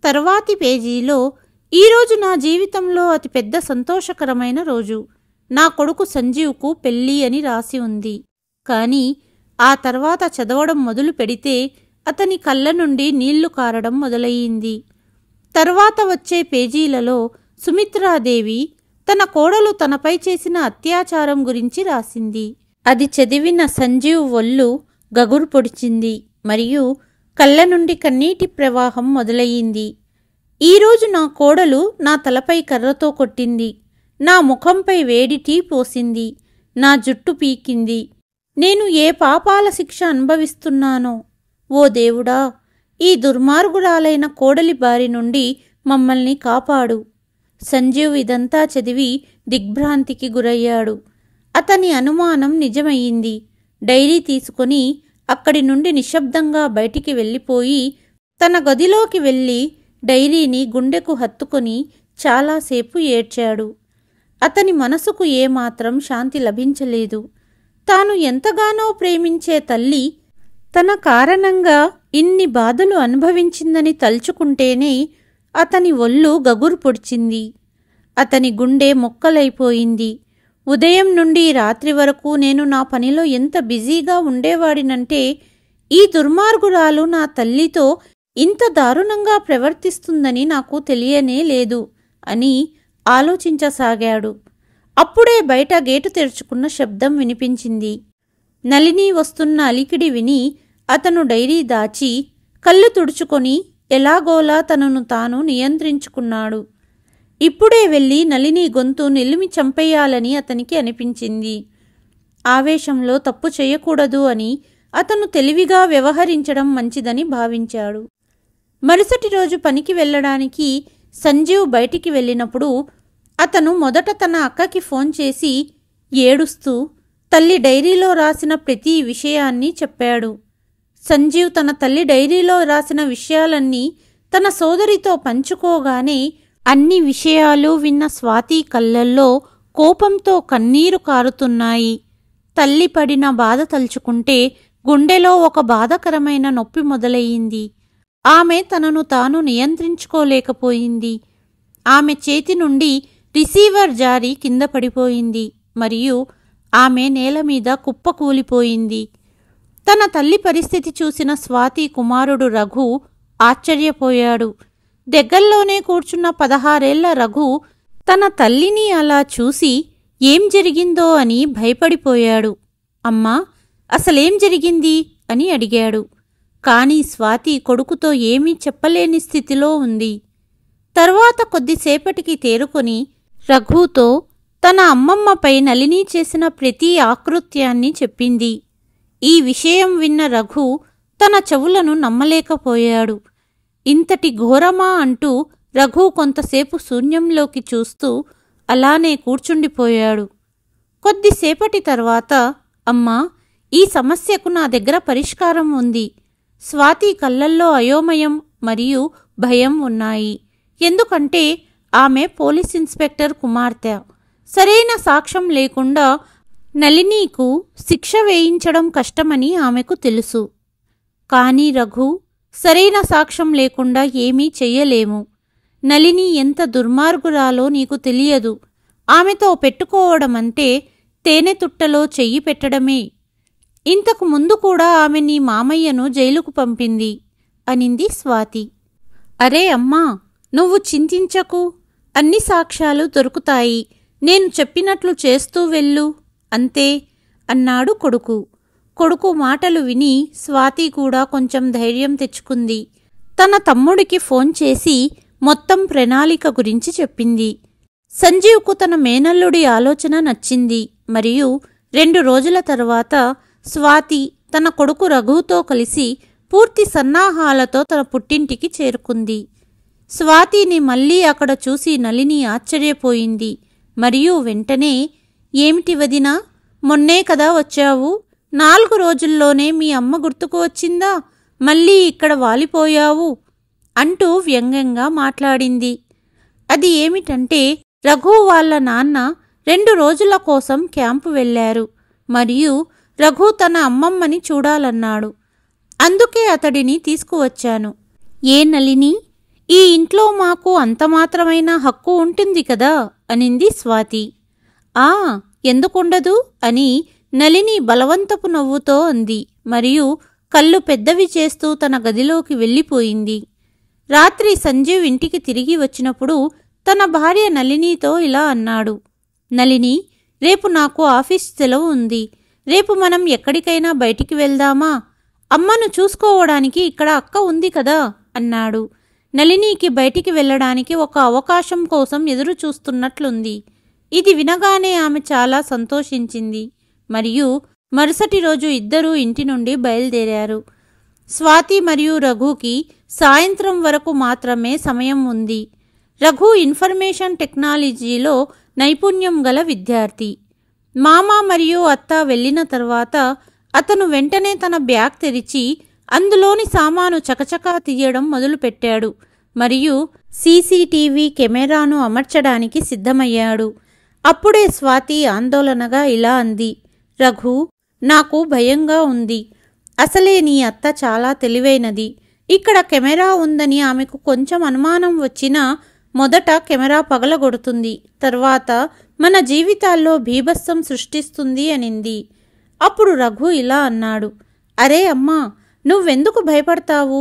తర్వాతి పేజీలో ఈరోజు నా జీవితంలో అతిపెద్ద సంతోషకరమైన రోజు. నా కొడుకు సంజీవ్కు పెళ్ళి అని రాసి ఉంది. కాని ఆ తర్వాత చదవడం మొదలు పెడితే అతని కళ్ళ నుండి నీళ్లు కారడం మొదలయ్యింది. తర్వాత వచ్చే పేజీలలో సుమిత్రాదేవి తన కోడలు తనపై చేసిన అత్యాచారం గురించి రాసింది. అది చదివిన సంజీవ్ ఒళ్ళు గగురు పొడిచింది మరియు కళ్ళ నుండి కన్నీటి ప్రవాహం మొదలయ్యింది. ఈరోజు నా కోడలు నా తలపై కర్రతో కొట్టింది. నా ముఖంపై వేడి టీ పోసింది. నా జుట్టు పీకింది. నేను ఏ పాపాల శిక్ష అనుభవిస్తున్నానో ఓ దేవుడా, ఈ దుర్మార్గురాలైన కోడలి బారి నుండి మమ్మల్ని కాపాడు. సంజీవ్ ఇదంతా చదివి దిగ్భ్రాంతికి గురయ్యాడు. అతని అనుమానం నిజమయ్యింది. డైరీ తీసుకొని అక్కడి నుండి నిశ్శబ్దంగా బయటికి వెళ్ళిపోయి తన గదిలోకి వెళ్ళి డైరీని గుండెకు హత్తుకొని చాలాసేపు ఏడ్చాడు. అతని మనసుకు ఏమాత్రం శాంతి లభించలేదు. తాను ఎంతగానో ప్రేమించే తల్లి తన కారణంగా ఇన్ని బాధలు అనుభవించిందని తలుచుకుంటేనే అతని ఒళ్ళు గగురు పొడిచింది. అతని గుండె మొక్కలైపోయింది. ఉదయం నుండి రాత్రి వరకు నేను నా పనిలో ఎంత బిజీగా ఉండేవాడినంటే ఈ దుర్మార్గురాలు నా తల్లితో ఇంత దారుణంగా ప్రవర్తిస్తుందని నాకు తెలియనే లేదు అని ఆలోచించసాగాడు. అప్పుడే బయట గేటు తెరుచుకున్న శబ్దం వినిపించింది. నళిని వస్తున్న అలికిడి విని అతను డైరీ దాచి కళ్ళు తుడుచుకొని ఎలాగోలా తనను తాను నియంత్రించుకున్నాడు. ఇప్పుడే వెళ్ళి నళిని గొంతు నిలిమి చంపేయాలని అతనికి అనిపించింది. ఆవేశంలో తప్పు చేయకూడదు అని అతను తెలివిగా వ్యవహరించడం మంచిదని భావించాడు. మరుసటి రోజు పనికి వెళ్ళడానికి సంజీవ్ బయటికి వెళ్ళినప్పుడు అతను మొదట తన అక్కకి ఫోన్ చేసి ఏడుస్తూ తల్లి డైరీలో రాసిన ప్రతి విషయాన్ని చెప్పాడు. సంజీవ్ తన తల్లి డైరీలో రాసిన విషయాలన్నీ తన సోదరితో పంచుకోగానే అన్ని విషయాలు విన్న స్వాతి కళ్ళల్లో కోపంతో కన్నీరు కారుతున్నాయి. తల్లి పడిన బాధ తలుచుకుంటే గుండెలో ఒక బాధకరమైన నొప్పి మొదలయ్యింది. ఆమె తనను తాను నియంత్రించుకోలేకపోయింది. ఆమె చేతి నుండి రిసీవర్ జారి కింద పడిపోయింది మరియు ఆమె నేలమీద కుప్పకూలిపోయింది. తన తల్లి పరిస్థితి చూసిన స్వాతి కుమారుడు రఘు ఆశ్చర్యపోయాడు. దగ్గర్లోనే కూర్చున్న 16 ఏళ్ల రఘు తన తల్లిని అలా చూసి ఏం జరిగిందో అని భయపడిపోయాడు. అమ్మా, అసలేం జరిగింది అని అడిగాడు. కాని స్వాతి కొడుకుతో ఏమీ చెప్పలేని స్థితిలో ఉంది. తర్వాత కొద్దిసేపటికి తేరుకొని రఘుతో తన అమ్మమ్మపై నళిని చేసిన ప్రతి ఆకృత్యాన్ని చెప్పింది. ఈ విషయం విన్న రఘు తన చెవులను నమ్మలేకపోయాడు. ఇంతటి ఘోరమా అంటూ రఘు కొంతసేపు శూన్యంలోకి చూస్తూ అలానే కూర్చుండిపోయాడు. కొద్దిసేపటి తర్వాత, అమ్మా, ఈ సమస్యకు నా దగ్గర పరిష్కారం ఉంది. స్వాతి కళ్ళల్లో అయోమయం మరియు భయం ఉన్నాయి. ఎందుకంటే ఆమె పోలీస్ ఇన్స్పెక్టర్ కుమార్తె. సరైన సాక్ష్యం లేకుండా నళినీకు శిక్ష వేయించడం కష్టమని ఆమెకు తెలుసు. కాని రఘు, సరైన సాక్ష్యం లేకుండా ఏమీ చెయ్యలేము. నళిని ఎంత దుర్మార్గురాలో నీకు తెలియదు. ఆమెతో పెట్టుకోవడమంటే తేనెతుట్టలో చెయ్యి పెట్టడమే. ఇంతకు ముందు కూడా ఆమె నీ మామయ్యను జైలుకు పంపింది అనింది స్వాతి. అరే అమ్మా, నువ్వు చింతించకు. అన్ని సాక్ష్యాలు దొరుకుతాయి. నేను చెప్పినట్లు చేస్తూ వెళ్ళు, అంతే అన్నాడు కొడుకు. కొడుకు మాటలు విని స్వాతి కూడా కొంచెం ధైర్యం తెచ్చుకుంది. తన తమ్ముడికి ఫోన్ చేసి మొత్తం ప్రణాళిక గురించి చెప్పింది. సంజీవ్కు తన మేనల్లుడి ఆలోచన నచ్చింది. మరియు 2 రోజుల తర్వాత స్వాతి తన కొడుకు రఘుతో కలిసి పూర్తి సన్నాహాలతో తన పుట్టింటికి చేరుకుంది. స్వాతిని మళ్ళీ అక్కడ చూసి నళిని ఆశ్చర్యపోయింది. మరియు వెంటనే, ఏమిటి వదినా, మొన్నే కదా వచ్చావు? 4 రోజుల్లోనే మీ అమ్మ గుర్తుకు వచ్చిందా? మళ్ళీ ఇక్కడ వాలిపోయావు అంటూ వ్యంగ్యంగా మాట్లాడింది. అది ఏమిటంటే, రఘు వాళ్ళ నాన్న 2 రోజుల కోసం క్యాంపు వెళ్లారు. మరియు రఘు తన అమ్మమ్మని చూడాలన్నాడు. అందుకే అతడిని తీసుకువచ్చాను. ఏ నళిని, ఈ ఇంట్లో మాకు అంతమాత్రమైన హక్కు ఉంటుంది కదా అనింది స్వాతి. ఆ, ఎందుకుండదు అని నళిని బలవంతపు నవ్వుతో అంది. మరియు కళ్ళు పెద్దవి చేస్తూ తన గదిలోకి వెళ్ళిపోయింది. రాత్రి సంజీవ్ ఇంటికి తిరిగి వచ్చినప్పుడు తన భార్య నళినితో ఇలా అన్నాడు. నళిని, రేపు నాకు ఆఫీస్ సెలవు ఉంది. రేపు మనం ఎక్కడికైనా బయటికి వెళ్దామా? అమ్మను చూసుకోవడానికి ఇక్కడ అక్క ఉంది కదా అన్నాడు. నళినికి బయటికి వెళ్లడానికి ఒక అవకాశం కోసం ఎదురు చూస్తున్నట్లుంది. ఇది వినగానే ఆమె చాలా సంతోషించింది. మరియు మరుసటి రోజు ఇద్దరూ ఇంటి నుండి బయలుదేరారు. స్వాతి మరియు రఘుకి సాయంత్రం వరకు మాత్రమే సమయం ఉంది. రఘు ఇన్ఫర్మేషన్ టెక్నాలజీలో నైపుణ్యం గల విద్యార్థి. మామ మరియు అత్త వెళ్లిన తర్వాత అతను వెంటనే తన బ్యాగ్ తెరిచి అందులోని సామాను చకచకా తీయడం మొదలుపెట్టాడు. మరియు సీసీటీవీ కెమెరాను అమర్చడానికి సిద్ధమయ్యాడు. అప్పుడే స్వాతి ఆందోళనగా ఇలా అంది. రఘు, నాకు భయంగా ఉంది. అసలే నీ అత్త చాలా తెలివైనది. ఇక్కడ కెమెరా ఉందని ఆమెకు కొంచెం అనుమానం వచ్చినా మొదట కెమెరా పగలగొడుతుంది, తర్వాత మన జీవితాల్లో బీభత్సం సృష్టిస్తుంది అనింది. అప్పుడు రఘు ఇలా అన్నాడు. అరే అమ్మా, నువ్వెందుకు భయపడతావు?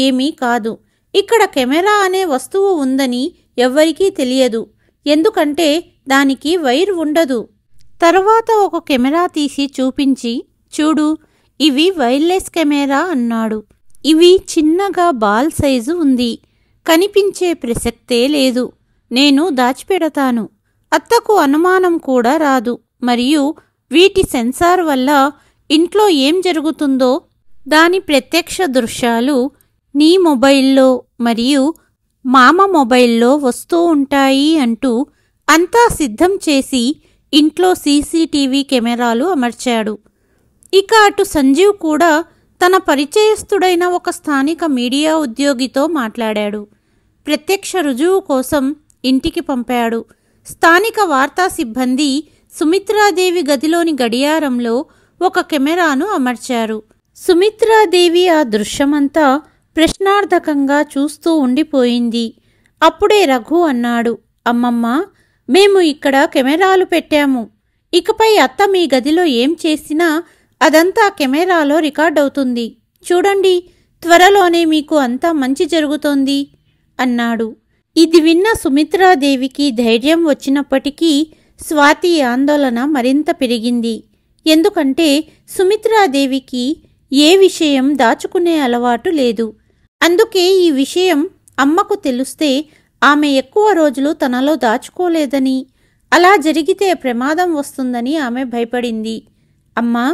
ఏమీ కాదు. ఇక్కడ కెమెరా అనే వస్తువు ఉందని ఎవ్వరికీ తెలియదు. ఎందుకంటే దానికి వైర్ ఉండదు. తర్వాత ఒక కెమెరా తీసి చూపించి, చూడు, ఇవి వైర్లెస్ కెమెరా అన్నాడు. ఇవి చిన్నగా బాల్ సైజు ఉంది. కనిపించే ప్రసక్తే లేదు. నేను దాచిపెడతాను. అత్తకు అనుమానం కూడా రాదు. మరియు వీటి సెన్సార్ వల్ల ఇంట్లో ఏం జరుగుతుందో దాని ప్రత్యక్ష దృశ్యాలు నీ మొబైల్లో మరియు మామ మొబైల్లో వస్తూ ఉంటాయి అంటూ అంతా సిద్ధం చేసి ఇంట్లో సీసీటీవీ కెమెరాలు అమర్చాడు. ఇక అటు సంజీవ్ కూడా తన పరిచయస్తుడైన ఒక స్థానిక మీడియా ఉద్యోగితో మాట్లాడాడు. ప్రత్యక్ష రుజువు కోసం ఇంటికి పంపాడు. స్థానిక వార్తా సిబ్బంది సుమిత్రాదేవి గదిలోని గడియారంలో ఒక కెమెరాను అమర్చారు. సుమిత్రాదేవి ఆ దృశ్యమంతా ప్రశ్నార్థకంగా చూస్తూ ఉండిపోయింది. అప్పుడే రఘు అన్నాడు. అమ్మమ్మ, మేము ఇక్కడ కెమెరాలు పెట్టాము. ఇకపై అత్త మీ గదిలో ఏం చేసినా అదంతా కెమెరాలో రికార్డవుతుంది. చూడండి, త్వరలోనే మీకు అంతా మంచి జరుగుతోంది అన్నాడు. ఇది విన్న సుమిత్రాదేవికి ధైర్యం వచ్చినప్పటికీ స్వాతి ఆందోళన మరింత పెరిగింది. ఎందుకంటే సుమిత్రాదేవికి ఏ విషయం దాచుకునే అలవాటు లేదు. అందుకే ఈ విషయం అమ్మకు తెలిస్తే ఆమె ఎక్కువ రోజులు తనలో దాచుకోలేదని, అలా జరిగితే ప్రమాదం వస్తుందని ఆమె భయపడింది. అమ్మా,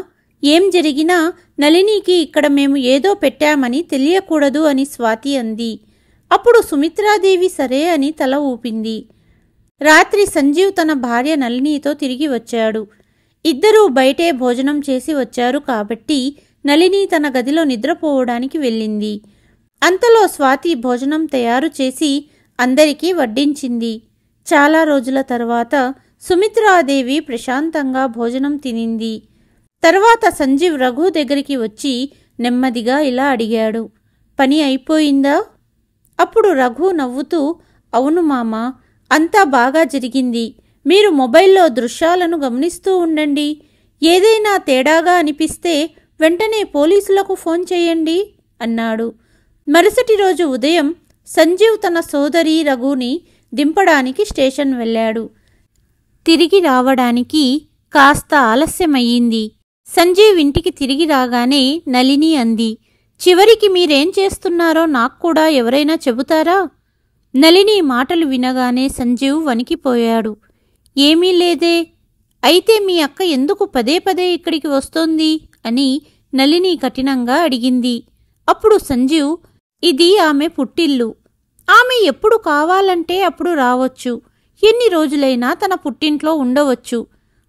ఏం జరిగినా నళినికి ఇక్కడ మేము ఏదో పెట్టామని తెలియకూడదు అని స్వాతి అంది. అప్పుడు సుమిత్రాదేవి సరే అని తల ఊపింది. రాత్రి సంజీవ్ తన భార్య నళినితో తిరిగి వచ్చాడు. ఇద్దరూ బయటే భోజనం చేసి వచ్చారు కాబట్టి నళిని తన గదిలో నిద్రపోవడానికి వెళ్ళింది. అంతలో స్వాతి భోజనం తయారు చేసి అందరికీ వడ్డించింది. చాలా రోజుల తర్వాత సుమిత్రాదేవి ప్రశాంతంగా భోజనం తినింది. తర్వాత సంజీవ్ రఘు దగ్గరికి వచ్చి నెమ్మదిగా ఇలా అడిగాడు, పని అయిపోయిందా? అప్పుడు రఘు నవ్వుతూ, అవును మామా, అంతా బాగా జరిగింది. మీరు మొబైల్లో దృశ్యాలను గమనిస్తూ ఉండండి. ఏదైనా తేడాగా అనిపిస్తే వెంటనే పోలీసులకు ఫోన్ చేయండి అన్నాడు. మరుసటి రోజు ఉదయం సంజీవ్ తన సోదరి రఘుని దింపడానికి స్టేషన్ వెళ్ళాడు. తిరిగి రావడానికి కాస్త ఆలస్యమయ్యింది. సంజీవ్ ఇంటికి తిరిగి రాగానే నళిని అంది, చివరికి మీరేం చేస్తున్నారో నాకు కూడా ఎవరైనా చెబుతారా? నళిని మాటలు వినగానే సంజీవ్ వణికిపోయాడు. ఏమీ లేదే. అయితే మీ అక్క ఎందుకు పదే పదే ఇక్కడికి వస్తోంది అని నళిని కఠినంగా అడిగింది. అప్పుడు సంజీవ్, ఇది ఆమె పుట్టిల్లు. ఆమె ఎప్పుడు కావాలంటే అప్పుడు రావచ్చు. ఎన్ని రోజులైనా తన పుట్టింట్లో ఉండవచ్చు.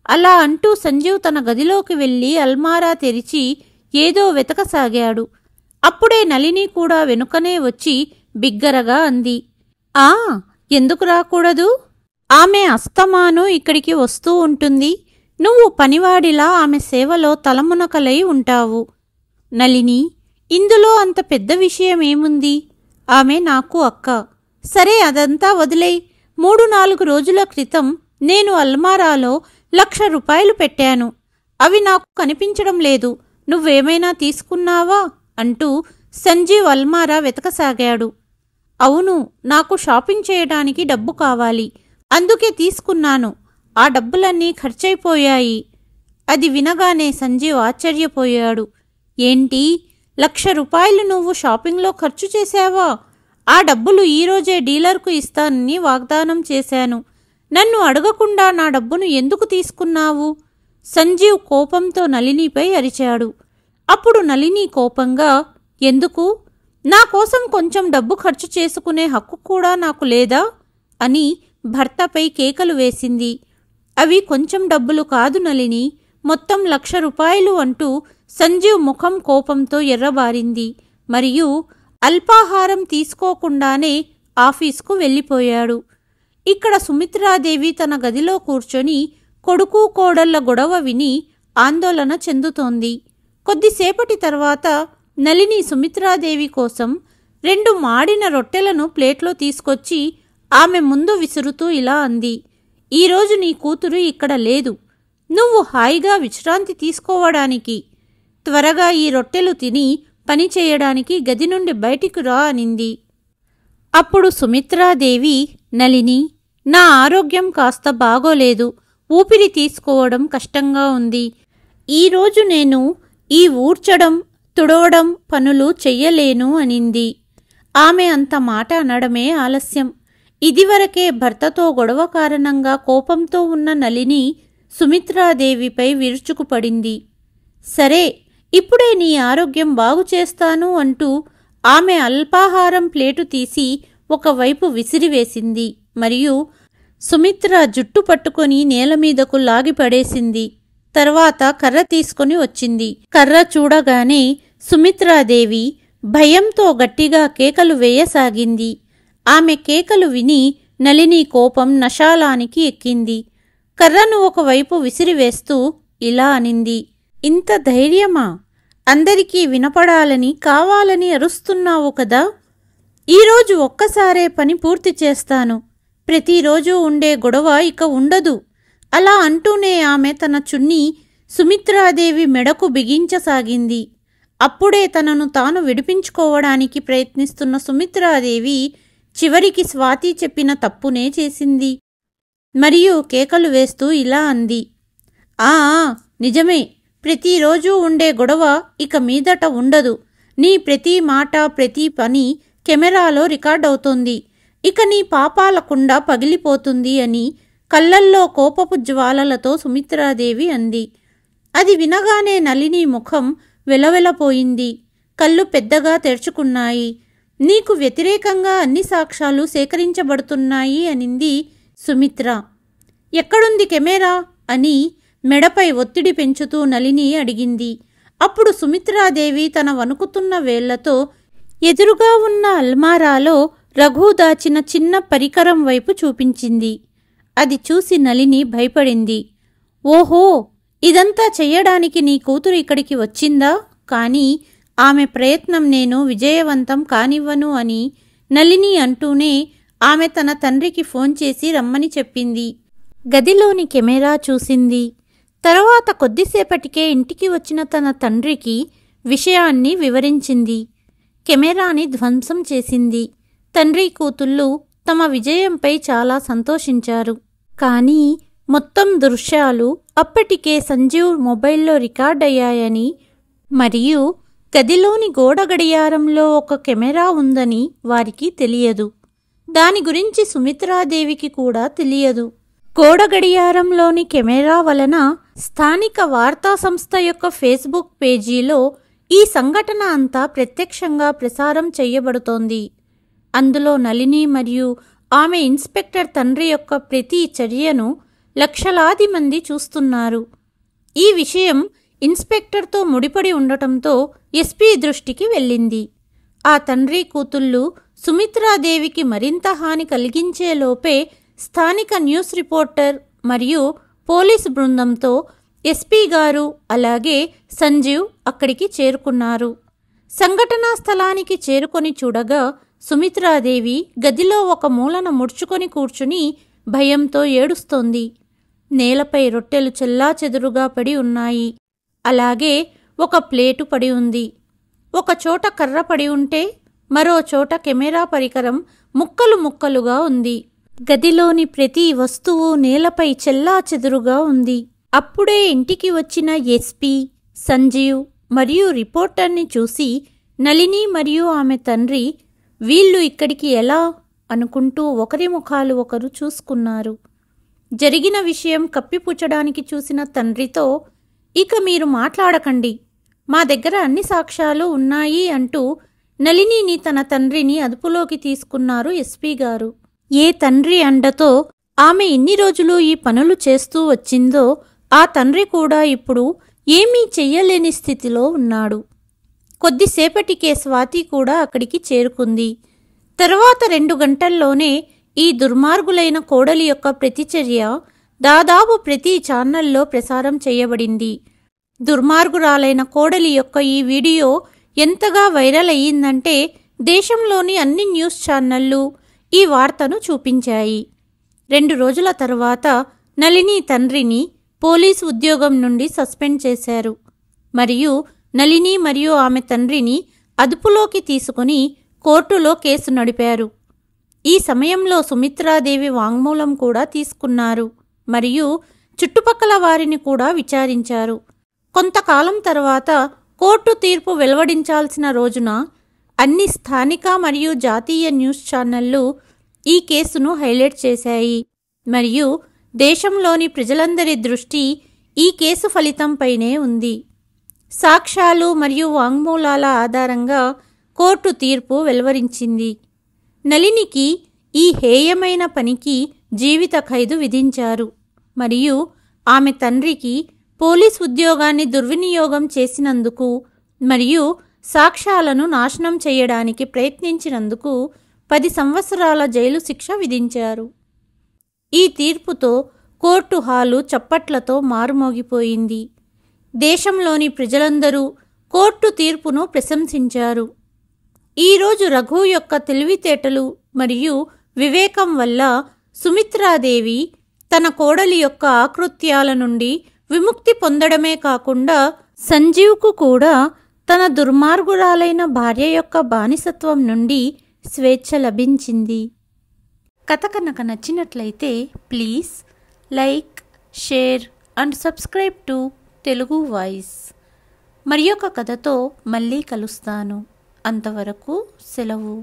అలా అంటూ సంజీవ్ తన గదిలోకి వెళ్ళి అల్మారా తెరిచి ఏదో వెతకసాగాడు. అప్పుడే నళిని కూడా వెనుకనే వచ్చి బిగ్గరగా అంది, ఆ, ఎందుకు రాకూడదు? ఆమె అస్తమాను ఇక్కడికి వస్తూ ఉంటుంది. నువ్వు పనివాడిలా ఆమె సేవలో తలమునకలై ఉంటావు. నళిని, ఇందులో అంత పెద్ద విషయమేముంది? ఆమె నాకు అక్క. సరే, అదంతా వదిలేయ్. 3-4 రోజుల క్రితం నేను అల్మారాలో 1,00,000 రూపాయలు పెట్టాను. అవి నాకు కనిపించడం లేదు. నువ్వేమైనా తీసుకున్నావా అంటూ సంజీవ్ అల్మారా వెతకసాగాడు. అవును, నాకు షాపింగ్ చేయడానికి డబ్బు కావాలి. అందుకే తీసుకున్నాను. ఆ డబ్బులన్నీ ఖర్చయిపోయాయి. అది వినగానే సంజీవ్ ఆశ్చర్యపోయాడు. ఏంటి, 1,00,000 రూపాయలు నువ్వు షాపింగ్లో ఖర్చు చేశావా? ఆ డబ్బులు ఈరోజే డీలర్కు ఇస్తానని వాగ్దానం చేశాను. నన్ను అడగకుండా నా డబ్బును ఎందుకు తీసుకున్నావు? సంజీవ్ కోపంతో నళినిపై అరిచాడు. అప్పుడు నళిని కోపంగా, ఎందుకు? నా కోసం కొంచెం డబ్బు ఖర్చు చేసుకునే హక్కు కూడా నాకు లేదా అని భర్తపై కేకలు వేసింది. అవి కొంచెం డబ్బులు కాదు నళిని, మొత్తం 1,00,000 రూపాయలు అంటూ సంజీవ్ ముఖం కోపంతో ఎర్రబారింది. మరియు అల్పాహారం తీసుకోకుండానే ఆఫీస్కు వెళ్ళిపోయాడు. ఇక్కడ సుమిత్రాదేవి తన గదిలో కూర్చొని కొడుకు కోడళ్ల గొడవ విని ఆందోళన చెందుతోంది. కొద్దిసేపటి తర్వాత నళిని సుమిత్రాదేవి కోసం 2 మాడిన రొట్టెలను ప్లేట్లో తీసుకొచ్చి ఆమె ముందు విసురుతూ ఇలా అంది, ఈరోజు నీ కూతురు ఇక్కడ లేదు. నువ్వు హాయిగా విశ్రాంతి తీసుకోవడానికి త్వరగా ఈ రొట్టెలు తిని పని చేయడానికి గది నుండి బయటికి రా అనింది. అప్పుడు సుమిత్రాదేవి, నళిని, నా ఆరోగ్యం కాస్త బాగోలేదు. ఊపిరి తీసుకోవడం కష్టంగా ఉంది. ఈరోజు నేను ఈ ఊడ్చడం తుడవడం పనులు చెయ్యలేను అనింది. ఆమె అంత మాట అనడమే ఆలస్యం. ఇదివరకే భర్తతో గొడవ కారణంగా కోపంతో ఉన్న నళిని సుమిత్రాదేవిపై విరుచుకుపడింది. సరే, ఇప్పుడే నీ ఆరోగ్యం బాగు చేస్తాను అంటూ ఆమె అల్పాహారం ప్లేటు తీసి ఒకవైపు విసిరివేసింది. మరియు సుమిత్ర జుట్టు పట్టుకొని నేలమీదకు లాగిపడేసింది. తర్వాత కర్ర తీసుకొని వచ్చింది. కర్ర చూడగానే సుమిత్రాదేవి భయంతో గట్టిగా కేకలు వేయసాగింది. ఆమె కేకలు విని నళిని కోపం నశాలానికి ఎక్కింది. కర్రను ఒకవైపు విసిరివేస్తూ ఇలా అనింది, ఇంత ధైర్యమా? అందరికీ వినపడాలని కావాలని అరుస్తున్నావు కదా? ఈరోజు ఒక్కసారే పని పూర్తి చేస్తాను. ప్రతిరోజు ఉండే గొడవ ఇక ఉండదు. అలా అంటూనే ఆమె తన చున్నీ సుమిత్రాదేవి మెడకు బిగించసాగింది. అప్పుడే తనను తాను విడిపించుకోవడానికి ప్రయత్నిస్తున్న సుమిత్రాదేవి చివరికి స్వాతి చెప్పిన తప్పునే చేసింది. మరియు కేకలు వేస్తూ ఇలా అంది, ఆ నిజమే, ప్రతిరోజు ఉండే గొడవ ఇక మీదట ఉండదు. నీ ప్రతి మాట ప్రతి పని కెమెరాలో రికార్డవుతోంది. ఇక నీ పాపాల కుండ పగిలిపోతుంది అని కళ్ళల్లో కోపపు జ్వాలలతో సుమిత్రాదేవి అంది. అది వినగానే నళిని ముఖం వెలవెలపోయింది. కళ్ళు పెద్దగా తెరుచుకున్నాయి. నీకు వ్యతిరేకంగా అన్ని సాక్ష్యాలు సేకరించబడుతున్నాయి అనింది సుమిత్ర. ఎక్కడుంది కెమెరా అని మెడపై ఒత్తిడి పెంచుతూ నళిని అడిగింది. అప్పుడు సుమిత్రాదేవి తన వణుకుతున్న వేళ్లతో ఎదురుగా ఉన్న అల్మారాలో రఘు దాచిన చిన్న పరికరం వైపు చూపించింది. అది చూసి నళిని భయపడింది. ఓహో, ఇదంతా చెయ్యడానికి నీ కూతురు ఇక్కడికి వచ్చిందా? కానీ ఆమె ప్రయత్నం నేను విజయవంతం కానివ్వను అని నళిని అంటూనే ఆమె తన తండ్రికి ఫోన్ చేసి రమ్మని చెప్పింది. గదిలోని కెమెరా చూసింది. తర్వాత కొద్దిసేపటికే ఇంటికి వచ్చిన తన తండ్రికి విషయాన్ని వివరించింది. కెమెరాని ధ్వంసం చేసింది. తండ్రి కూతుళ్ళు తమ విజయంపై చాలా సంతోషించారు. కానీ మొత్తం దృశ్యాలు అప్పటికే సంజీవ్ మొబైల్లో రికార్డయ్యాయని మరియు గదిలోని గోడ గడియారంలో ఒక కెమెరా ఉందని వారికి తెలియదు. దాని గురించి సుమిత్రాదేవికి కూడా తెలియదు. గోడ గడియారంలోని కెమెరా వలన స్థానిక వార్తా సంస్థ యొక్క ఫేస్బుక్ పేజీలో ఈ సంఘటన అంతా ప్రత్యక్షంగా ప్రసారం చేయబడుతోంది. అందులో నళిని మరియు ఆమె ఇన్స్పెక్టర్ తండ్రి యొక్క ప్రతి చర్యను లక్షలాది మంది చూస్తున్నారు. ఈ విషయం ఇన్స్పెక్టర్తో ముడిపడి ఉండటంతో ఎస్పీ దృష్టికి వెళ్ళింది. ఆ తండ్రి కూతుళ్ళు సుమిత్రాదేవికి మరింత హాని కలిగించేలోపే స్థానిక న్యూస్ రిపోర్టర్ మరియు పోలీసు బృందంతో ఎస్పీ గారు అలాగే సంజీవ్ అక్కడికి చేరుకున్నారు. సంఘటనా స్థలానికి చేరుకొని చూడగా సుమిత్రాదేవి గదిలో ఒక మూలన ముడుచుకొని కూర్చుని భయంతో ఏడుస్తోంది. నేలపై రొట్టెలు చెల్లాచెదురుగా పడి ఉన్నాయి. అలాగే ఒక ప్లేటు పడి ఉంది. ఒక చోట కర్ర పడి ఉంటే మరో చోట కెమెరా పరికరం ముక్కలు ముక్కలుగా ఉంది. గదిలోని ప్రతి వస్తువు నేలపై చెల్లాచెదురుగా ఉంది. అప్పుడే ఇంటికి వచ్చిన ఎస్పీ, సంజీవ్ మరియు రిపోర్టర్ని చూసి నళిని మరియు ఆమె తండ్రి వీళ్ళు ఇక్కడికి ఎలా అనుకుంటూ ఒకరి ముఖాలు ఒకరు చూసుకున్నారు. జరిగిన విషయం కప్పిపుచ్చడానికి చూసిన తండ్రితో, ఇక మీరు మాట్లాడకండి, మా దగ్గర అన్ని సాక్ష్యాలు ఉన్నాయి అంటూ నళినిని తన తండ్రిని అదుపులోకి తీసుకున్నారు ఎస్పీ గారు. ఏ తండ్రి అండతో ఆమె ఇన్ని రోజులు ఈ పనులు చేస్తూ వచ్చిందో ఆ తండ్రి కూడా ఇప్పుడు ఏమీ చెయ్యలేని స్థితిలో ఉన్నాడు. కొద్దిసేపటికే స్వాతి కూడా అక్కడికి చేరుకుంది. తర్వాత 2 గంటల్లోనే ఈ దుర్మార్గులైన కోడలి యొక్క ప్రతిచర్య దాదాపు ప్రతి ఛానల్లో ప్రసారం చేయబడింది. దుర్మార్గురాలైన కోడలి యొక్క ఈ వీడియో ఎంతగా వైరల్ అయ్యిందంటే దేశంలోని అన్ని న్యూస్ ఛానళ్లు ఈ వార్తను చూపించాయి. 2 రోజుల తర్వాత నళిని తండ్రిని పోలీసు ఉద్యోగం నుండి సస్పెండ్ చేశారు మరియు నళిని మరియు ఆమె తండ్రిని అదుపులోకి తీసుకుని కోర్టులో కేసు నడిపారు. ఈ సమయంలో సుమిత్రాదేవి వాంగ్మూలం కూడా తీసుకున్నారు మరియు చుట్టుపక్కల వారిని కూడా విచారించారు. కొంతకాలం తర్వాత కోర్టు తీర్పు వెలువడించాల్సిన రోజున అన్ని స్థానిక మరియు జాతీయ న్యూస్ ఛానళ్లు ఈ కేసును హైలైట్ చేశాయి మరియు దేశంలోని ప్రజలందరి దృష్టి ఈ కేసు ఫలితంపైనే ఉంది. సాక్ష్యాలు మరియు వాంగ్మూలాల ఆధారంగా కోర్టు తీర్పు వెలువరించింది. నళినికి ఈ హేయమైన పనికి జీవిత ఖైదు విధించారు మరియు ఆమె తండ్రికి పోలీస్ ఉద్యోగాన్ని దుర్వినియోగం చేసినందుకు మరియు సాక్ష్యాలను నాశనం చేయడానికి ప్రయత్నించినందుకు 10 సంవత్సరాల జైలు శిక్ష విధించారు. ఈ తీర్పుతో కోర్టు హాలు చప్పట్లతో మారుమోగిపోయింది. దేశంలోని ప్రజలందరూ కోర్టు తీర్పును ప్రశంసించారు. ఈరోజు రఘు యొక్క తెలివితేటలు మరియు వివేకం వల్ల సుమిత్రాదేవి తన కోడలి యొక్క ఆకృత్యాల నుండి విముక్తి పొందడమే కాకుండా సంజీవ్కు కూడా తన దుర్మార్గురాలైన భార్య యొక్క బానిసత్వం నుండి స్వేచ్ఛ లభించింది. కథ కనుక నచ్చినట్లయితే please like, share and subscribe to Telugu voice. మరి ఒక కథతో మళ్ళీ కలుస్తాను. అంతవరకు సెలవు.